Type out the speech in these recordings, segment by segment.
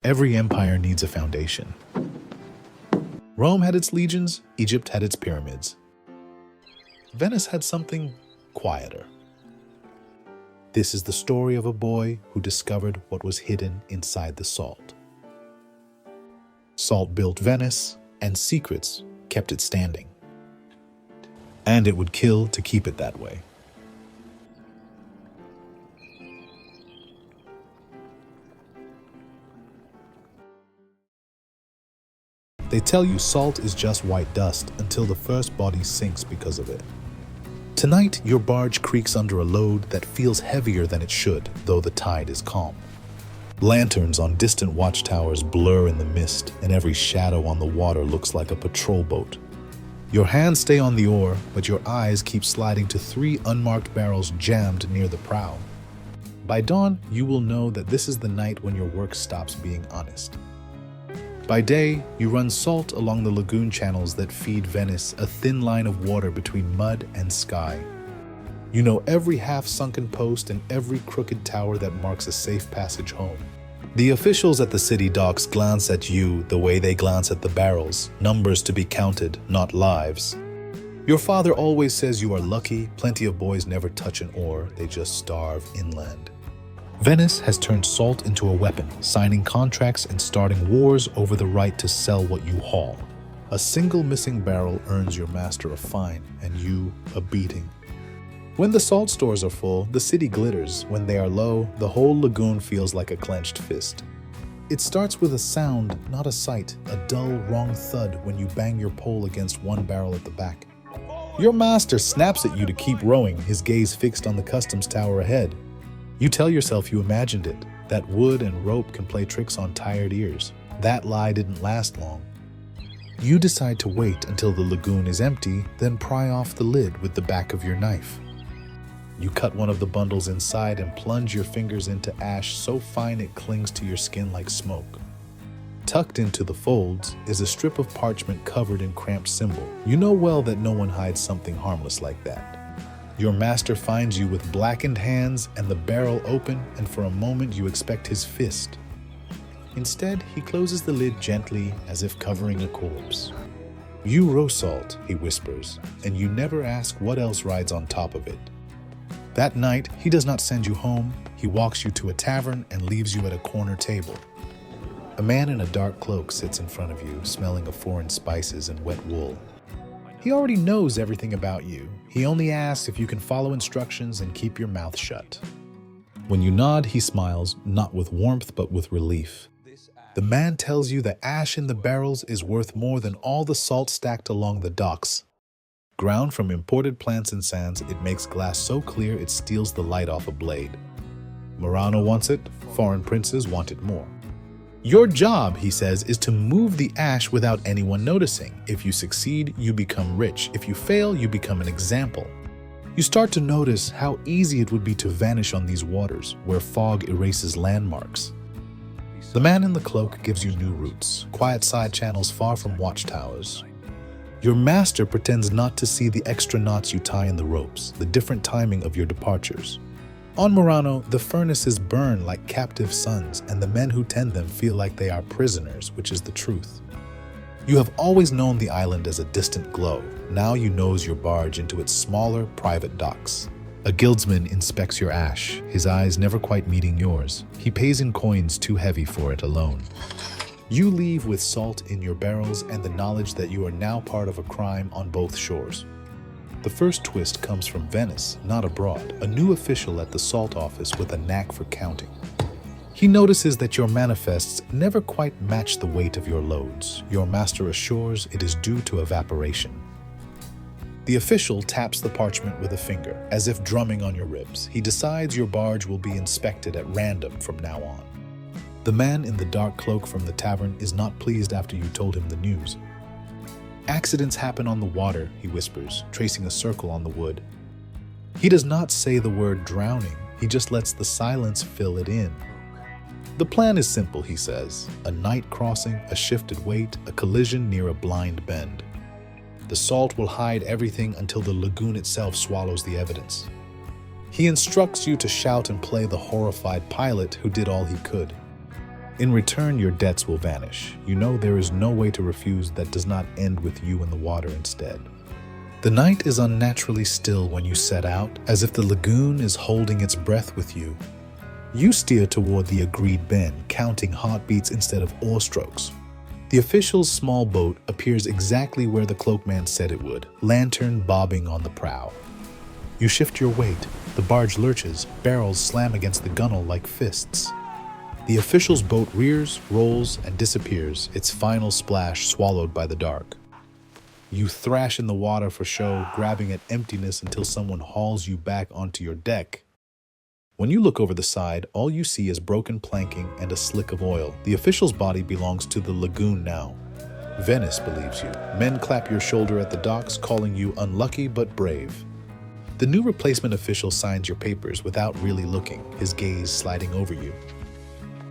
Every empire needs a foundation. Rome had its legions, Egypt had its pyramids. Venice had something quieter. This is the story of a boy who discovered what was hidden inside the salt. Salt built Venice, and secrets kept it standing. And it would kill to keep it that way. They tell you salt is just white dust until the first body sinks because of it. Tonight, your barge creaks under a load that feels heavier than it should, though the tide is calm. Lanterns on distant watchtowers blur in the mist, and every shadow on the water looks like a patrol boat. Your hands stay on the oar, but your eyes keep sliding to 3 unmarked barrels jammed near the prow. By dawn, you will know that this is the night when your work stops being honest. By day, you run salt along the lagoon channels that feed Venice, a thin line of water between mud and sky. You know every half-sunken post and every crooked tower that marks a safe passage home. The officials at the city docks glance at you the way they glance at the barrels, numbers to be counted, not lives. Your father always says you are lucky, plenty of boys never touch an oar, they just starve inland. Venice has turned salt into a weapon, signing contracts and starting wars over the right to sell what you haul. A single missing barrel earns your master a fine and you a beating. When the salt stores are full, the city glitters. When they are low, the whole lagoon feels like a clenched fist. It starts with a sound, not a sight, a dull, wrong thud when you bang your pole against one barrel at the back. Your master snaps at you to keep rowing, his gaze fixed on the customs tower ahead. You tell yourself you imagined it, that wood and rope can play tricks on tired ears. That lie didn't last long. You decide to wait until the lagoon is empty, then pry off the lid with the back of your knife. You cut one of the bundles inside and plunge your fingers into ash so fine it clings to your skin like smoke. Tucked into the folds is a strip of parchment covered in cramped symbol. You know well that no one hides something harmless like that. Your master finds you with blackened hands and the barrel open, and for a moment you expect his fist. Instead, he closes the lid gently as if covering a corpse. You row salt, he whispers, and you never ask what else rides on top of it. That night, he does not send you home. He walks you to a tavern and leaves you at a corner table. A man in a dark cloak sits in front of you, smelling of foreign spices and wet wool. He already knows everything about you. He only asks if you can follow instructions and keep your mouth shut. When you nod, he smiles, not with warmth but with relief. The man tells you the ash in the barrels is worth more than all the salt stacked along the docks. Ground from imported plants and sands, it makes glass so clear it steals the light off a blade. Murano wants it, foreign princes want it more. Your job, he says, is to move the ash without anyone noticing. If you succeed, you become rich. If you fail, you become an example. You start to notice how easy it would be to vanish on these waters, where fog erases landmarks. The man in the cloak gives you new routes, quiet side channels far from watchtowers. Your master pretends not to see the extra knots you tie in the ropes, the different timing of your departures. On Murano, the furnaces burn like captive suns, and the men who tend them feel like they are prisoners, which is the truth. You have always known the island as a distant glow. Now you nose your barge into its smaller, private docks. A guildsman inspects your ash, his eyes never quite meeting yours. He pays in coins too heavy for it alone. You leave with salt in your barrels and the knowledge that you are now part of a crime on both shores. The first twist comes from Venice, not abroad, a new official at the salt office with a knack for counting. He notices that your manifests never quite match the weight of your loads. Your master assures it is due to evaporation. The official taps the parchment with a finger, as if drumming on your ribs. He decides your barge will be inspected at random from now on. The man in the dark cloak from the tavern is not pleased after you told him the news. Accidents happen on the water, he whispers, tracing a circle on the wood. He does not say the word drowning, he just lets the silence fill it in. The plan is simple, he says. A night crossing, a shifted weight, a collision near a blind bend. The salt will hide everything until the lagoon itself swallows the evidence. He instructs you to shout and play the horrified pilot who did all he could. In return, your debts will vanish. You know there is no way to refuse that does not end with you in the water instead. The night is unnaturally still when you set out, as if the lagoon is holding its breath with you. You steer toward the agreed bend, counting heartbeats instead of oar strokes. The official's small boat appears exactly where the cloakman said it would, lantern bobbing on the prow. You shift your weight. The barge lurches, barrels slam against the gunwale like fists. The official's boat rears, rolls, and disappears, its final splash swallowed by the dark. You thrash in the water for show, grabbing at emptiness until someone hauls you back onto your deck. When you look over the side, all you see is broken planking and a slick of oil. The official's body belongs to the lagoon now. Venice believes you. Men clap your shoulder at the docks, calling you unlucky but brave. The new replacement official signs your papers without really looking, his gaze sliding over you.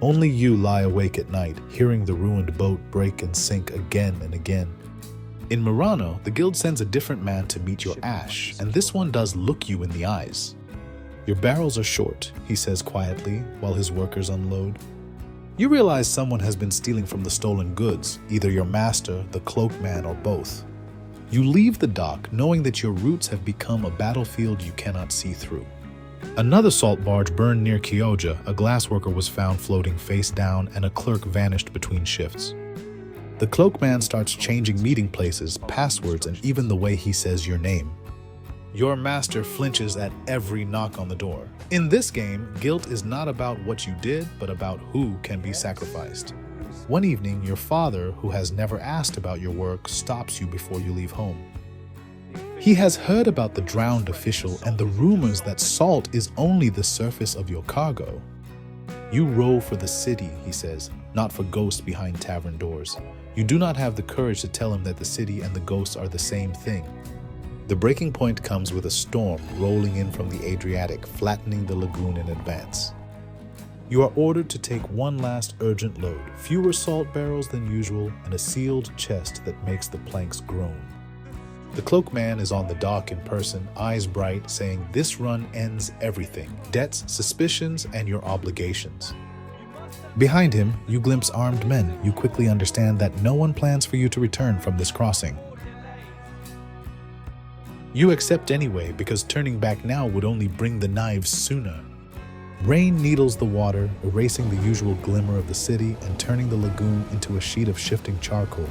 Only you lie awake at night, hearing the ruined boat break and sink again and again. In Murano, the guild sends a different man to meet your ash, and this one does look you in the eyes. Your barrels are short, he says quietly, while his workers unload. You realize someone has been stealing from the stolen goods, either your master, the cloakman, or both. You leave the dock, knowing that your roots have become a battlefield you cannot see through. Another salt barge burned near Chioggia. A glassworker was found floating face down, and a clerk vanished between shifts. The cloakman starts changing meeting places, passwords, and even the way he says your name. Your master flinches at every knock on the door. In this game, guilt is not about what you did, but about who can be sacrificed. One evening, your father, who has never asked about your work, stops you before you leave home. He has heard about the drowned official and the rumors that salt is only the surface of your cargo. You row for the city, he says, not for ghosts behind tavern doors. You do not have the courage to tell him that the city and the ghosts are the same thing. The breaking point comes with a storm rolling in from the Adriatic, flattening the lagoon in advance. You are ordered to take one last urgent load, fewer salt barrels than usual, and a sealed chest that makes the planks groan. The cloakman is on the dock in person, eyes bright, saying this run ends everything, debts, suspicions, and your obligations. Behind him, you glimpse armed men. You quickly understand that no one plans for you to return from this crossing. You accept anyway, because turning back now would only bring the knives sooner. Rain needles the water, erasing the usual glimmer of the city and turning the lagoon into a sheet of shifting charcoal.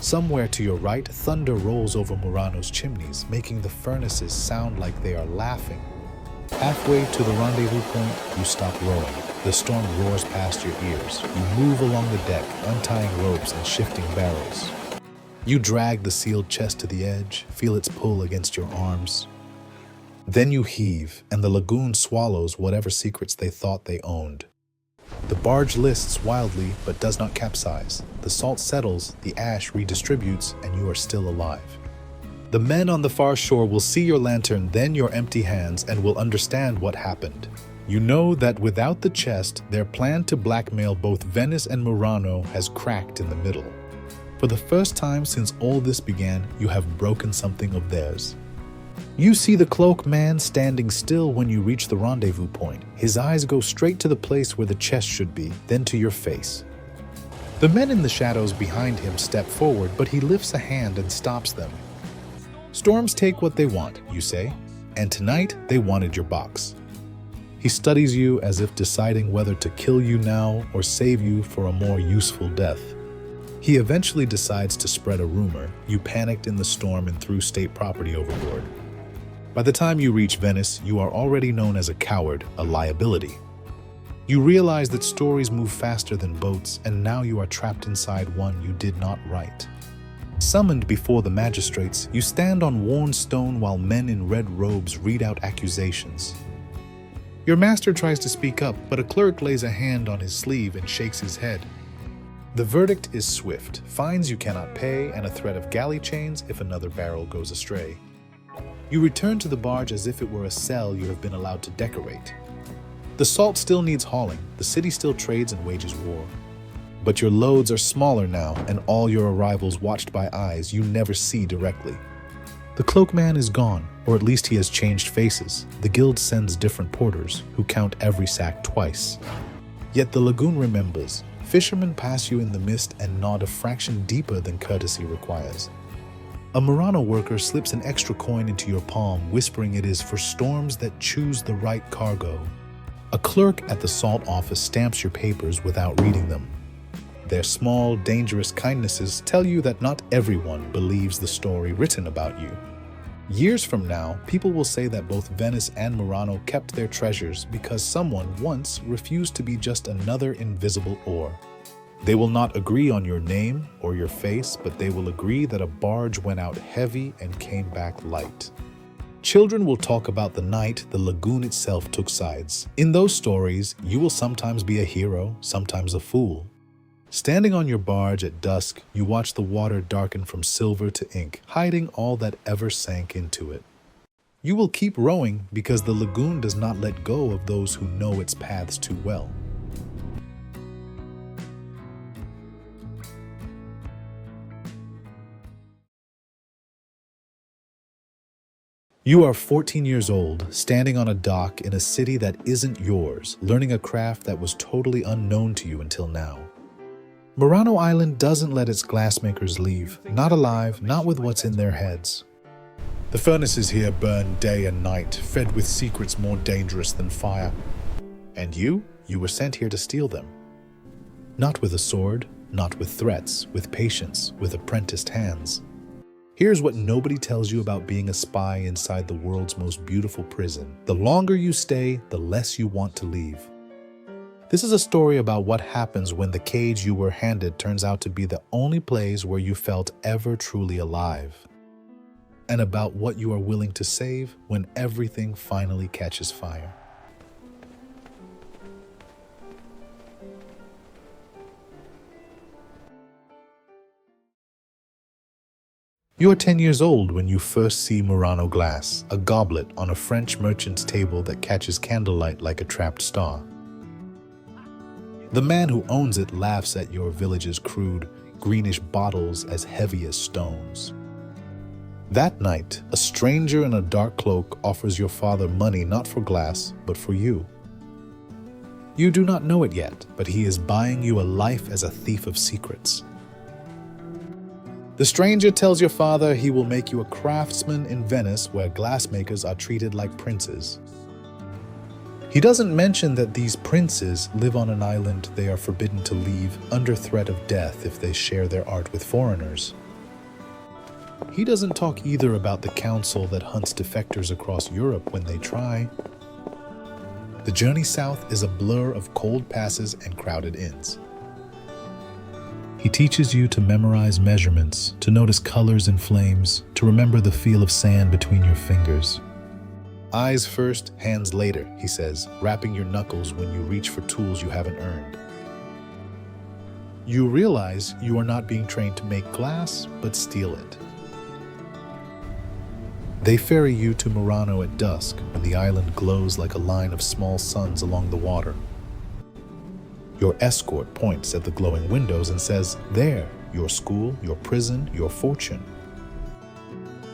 Somewhere to your right, thunder rolls over Murano's chimneys, making the furnaces sound like they are laughing. Halfway to the rendezvous point, you stop rowing. The storm roars past your ears. You move along the deck, untying ropes and shifting barrels. You drag the sealed chest to the edge, feel its pull against your arms. Then you heave, and the lagoon swallows whatever secrets they thought they owned. The barge lists wildly, but does not capsize. The salt settles, the ash redistributes, and you are still alive. The men on the far shore will see your lantern, then your empty hands, and will understand what happened. You know that without the chest, their plan to blackmail both Venice and Murano has cracked in the middle. For the first time since all this began, you have broken something of theirs. You see the cloak man standing still when you reach the rendezvous point. His eyes go straight to the place where the chest should be, then to your face. The men in the shadows behind him step forward, but he lifts a hand and stops them. Storms take what they want, you say, and tonight they wanted your box. He studies you as if deciding whether to kill you now or save you for a more useful death. He eventually decides to spread a rumor. You panicked in the storm and threw state property overboard. By the time you reach Venice, you are already known as a coward, a liability. You realize that stories move faster than boats, and now you are trapped inside one you did not write. Summoned before the magistrates, you stand on worn stone while men in red robes read out accusations. Your master tries to speak up, but a clerk lays a hand on his sleeve and shakes his head. The verdict is swift, fines you cannot pay, and a threat of galley chains if another barrel goes astray. You return to the barge as if it were a cell you have been allowed to decorate. The salt still needs hauling, the city still trades and wages war. But your loads are smaller now, and all your arrivals watched by eyes you never see directly. The cloakman is gone, or at least he has changed faces. The guild sends different porters, who count every sack twice. Yet the lagoon remembers. Fishermen pass you in the mist and nod a fraction deeper than courtesy requires. A Murano worker slips an extra coin into your palm, whispering it is for storms that choose the right cargo. A clerk at the salt office stamps your papers without reading them. Their small, dangerous kindnesses tell you that not everyone believes the story written about you. Years from now, people will say that both Venice and Murano kept their treasures because someone once refused to be just another invisible oar. They will not agree on your name or your face, but they will agree that a barge went out heavy and came back light. Children will talk about the night the lagoon itself took sides. In those stories, you will sometimes be a hero, sometimes a fool. Standing on your barge at dusk, you watch the water darken from silver to ink, hiding all that ever sank into it. You will keep rowing because the lagoon does not let go of those who know its paths too well. You are 14 years old, standing on a dock in a city that isn't yours, learning a craft that was totally unknown to you until now. Murano Island doesn't let its glassmakers leave, not alive, not with what's in their heads. The furnaces here burn day and night, fed with secrets more dangerous than fire. And you were sent here to steal them. Not with a sword, not with threats, with patience, with apprenticed hands. Here's what nobody tells you about being a spy inside the world's most beautiful prison. The longer you stay, the less you want to leave. This is a story about what happens when the cage you were handed turns out to be the only place where you felt ever truly alive. And about what you are willing to save when everything finally catches fire. You are 10 years old when you first see Murano glass, a goblet on a French merchant's table that catches candlelight like a trapped star. The man who owns it laughs at your village's crude, greenish bottles as heavy as stones. That night, a stranger in a dark cloak offers your father money not for glass, but for you. You do not know it yet, but he is buying you a life as a thief of secrets. The stranger tells your father he will make you a craftsman in Venice where glassmakers are treated like princes. He doesn't mention that these princes live on an island they are forbidden to leave under threat of death if they share their art with foreigners. He doesn't talk either about the council that hunts defectors across Europe when they try. The journey south is a blur of cold passes and crowded inns. He teaches you to memorize measurements, to notice colors and flames, to remember the feel of sand between your fingers. Eyes first, hands later, he says, rapping your knuckles when you reach for tools you haven't earned. You realize you are not being trained to make glass, but steal it. They ferry you to Murano at dusk when the island glows like a line of small suns along the water. Your escort points at the glowing windows and says, "There, your school, your prison, your fortune."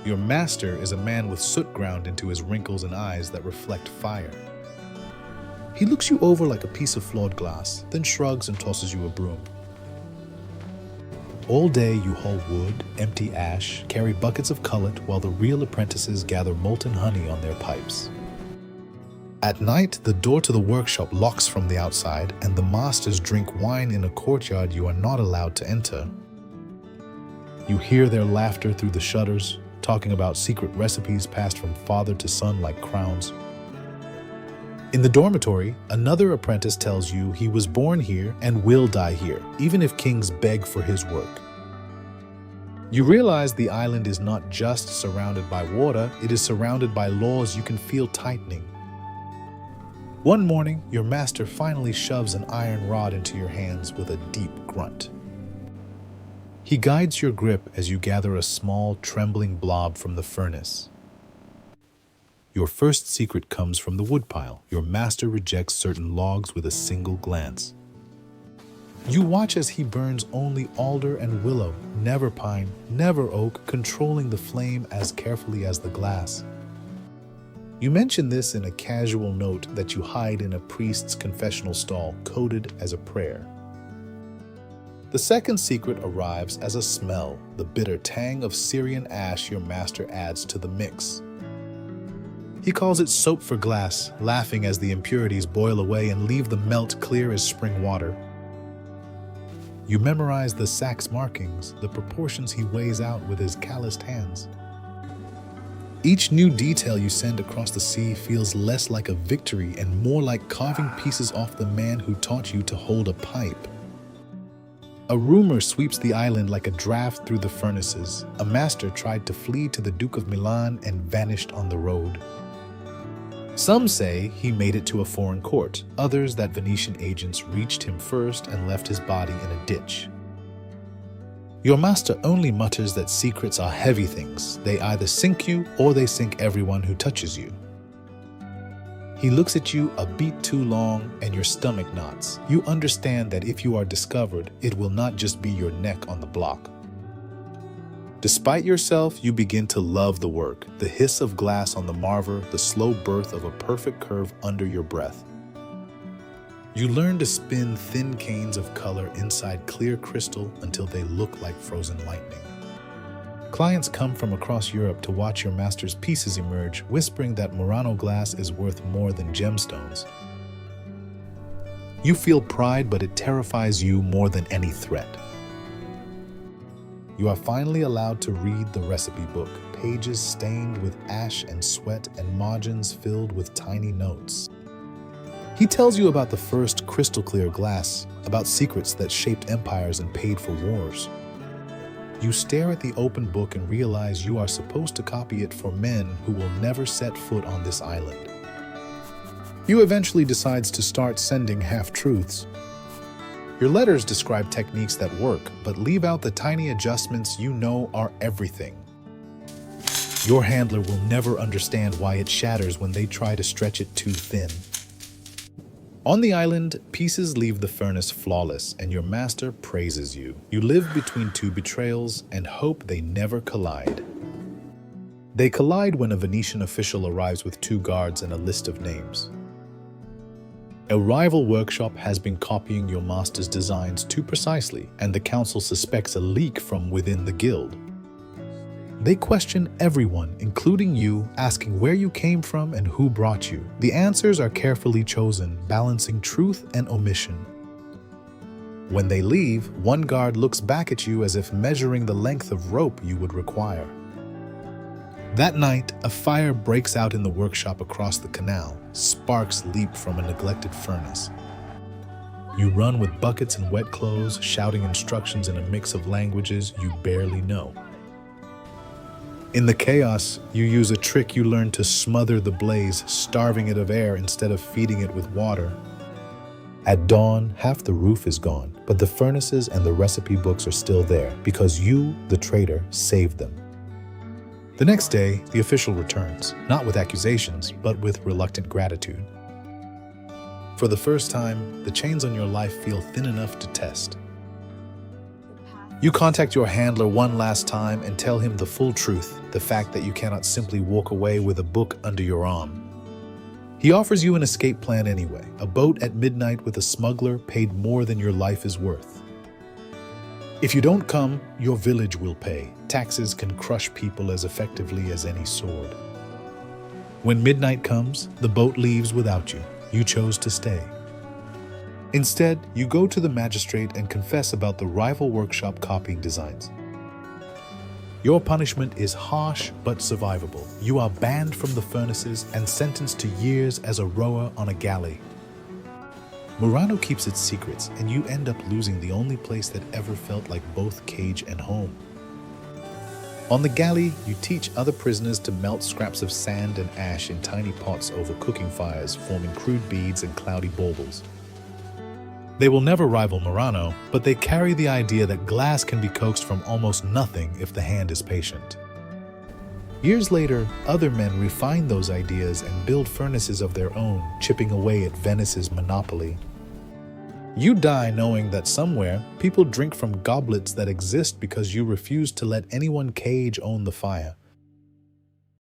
Your master is a man with soot ground into his wrinkles and eyes that reflect fire. He looks you over like a piece of flawed glass, then shrugs and tosses you a broom. All day you haul wood, empty ash, carry buckets of cullet while the real apprentices gather molten honey on their pipes. At night, the door to the workshop locks from the outside and the masters drink wine in a courtyard you are not allowed to enter. You hear their laughter through the shutters, talking about secret recipes passed from father to son like crowns. In the dormitory, another apprentice tells you he was born here and will die here, even if kings beg for his work. You realize the island is not just surrounded by water, it is surrounded by laws you can feel tightening. One morning, your master finally shoves an iron rod into your hands with a deep grunt. He guides your grip as you gather a small, trembling blob from the furnace. Your first secret comes from the woodpile. Your master rejects certain logs with a single glance. You watch as he burns only alder and willow, never pine, never oak, controlling the flame as carefully as the glass. You mention this in a casual note that you hide in a priest's confessional stall, coded as a prayer. The second secret arrives as a smell, the bitter tang of Syrian ash your master adds to the mix. He calls it soap for glass, laughing as the impurities boil away and leave the melt clear as spring water. You memorize the sack's markings, the proportions he weighs out with his calloused hands. Each new detail you send across the sea feels less like a victory and more like carving pieces off the man who taught you to hold a pipe. A rumor sweeps the island like a draft through the furnaces. A master tried to flee to the Duke of Milan and vanished on the road. Some say he made it to a foreign court, others that Venetian agents reached him first and left his body in a ditch. Your master only mutters that secrets are heavy things. They either sink you or they sink everyone who touches you. He looks at you a beat too long and your stomach knots. You understand that if you are discovered, it will not just be your neck on the block. Despite yourself, you begin to love the work, the hiss of glass on the marver, the slow birth of a perfect curve under your breath. You learn to spin thin canes of color inside clear crystal until they look like frozen lightning. Clients come from across Europe to watch your master's pieces emerge, whispering that Murano glass is worth more than gemstones. You feel pride, but it terrifies you more than any threat. You are finally allowed to read the recipe book, pages stained with ash and sweat and margins filled with tiny notes. He tells you about the first crystal-clear glass, about secrets that shaped empires and paid for wars. You stare at the open book and realize you are supposed to copy it for men who will never set foot on this island. You eventually decides to start sending half-truths. Your letters describe techniques that work, but leave out the tiny adjustments you know are everything. Your handler will never understand why it shatters when they try to stretch it too thin. On the island, pieces leave the furnace flawless, and your master praises you. You live between two betrayals and hope they never collide. They collide when a Venetian official arrives with 2 guards and a list of names. A rival workshop has been copying your master's designs too precisely, and the council suspects a leak from within the guild. They question everyone, including you, asking where you came from and who brought you. The answers are carefully chosen, balancing truth and omission. When they leave, one guard looks back at you as if measuring the length of rope you would require. That night, a fire breaks out in the workshop across the canal. Sparks leap from a neglected furnace. You run with buckets and wet clothes, shouting instructions in a mix of languages you barely know. In the chaos, you use a trick you learned to smother the blaze, starving it of air instead of feeding it with water. At dawn, half the roof is gone, but the furnaces and the recipe books are still there because you, the traitor, saved them. The next day, the official returns, not with accusations, but with reluctant gratitude. For the first time, the chains on your life feel thin enough to test. You contact your handler one last time and tell him the full truth, the fact that you cannot simply walk away with a book under your arm. He offers you an escape plan anyway, a boat at midnight with a smuggler paid more than your life is worth. If you don't come, your village will pay. Taxes can crush people as effectively as any sword. When midnight comes, the boat leaves without you. You chose to stay. Instead, you go to the magistrate and confess about the rival workshop copying designs. Your punishment is harsh but survivable. You are banned from the furnaces and sentenced to years as a rower on a galley. Murano keeps its secrets, and you end up losing the only place that ever felt like both cage and home. On the galley, you teach other prisoners to melt scraps of sand and ash in tiny pots over cooking fires, forming crude beads and cloudy baubles. They will never rival Murano, but they carry the idea that glass can be coaxed from almost nothing if the hand is patient. Years later, other men refine those ideas and build furnaces of their own, chipping away at Venice's monopoly. You die knowing that somewhere, people drink from goblets that exist because you refuse to let anyone cage own the fire.